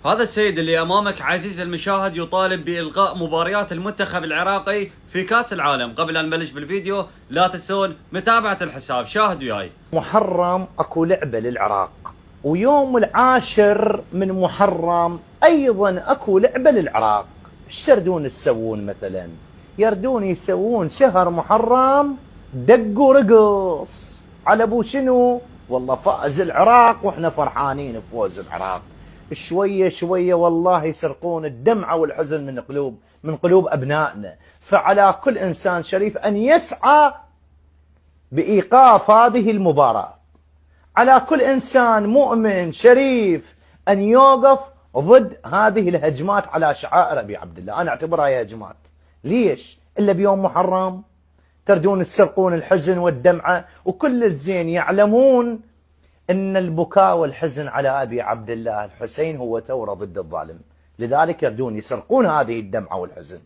هذا السيد اللي امامك عزيز المشاهد يطالب بإلغاء مباريات المنتخب العراقي في كأس العالم. قبل ان نبلش بالفيديو لا تنسون متابعة الحساب، شاهدوا وياي. محرم اكو لعبة للعراق، ويوم 10 من محرم ايضا اكو لعبة للعراق. ايش تردون تسوون مثلا؟ يردون يسوون شهر محرم دق ورقص على ابو شنو؟ والله فاز العراق واحنا فرحانين بفوز العراق. شوية شوية والله يسرقون الدمعة والحزن من قلوب أبنائنا. فعلى كل إنسان شريف أن يسعى بإيقاف هذه المباراة، على كل إنسان مؤمن شريف أن يوقف ضد هذه الهجمات على شعائر أبي عبد الله. أنا أعتبرها هجمات. ليش؟ إلا بيوم محرم تردون تسرقون الحزن والدمعة، وكل الزين يعلمون أن البكاء والحزن على أبي عبد الله الحسين هو ثورة ضد الظالم، لذلك يردون يسرقون هذه الدمعة والحزن.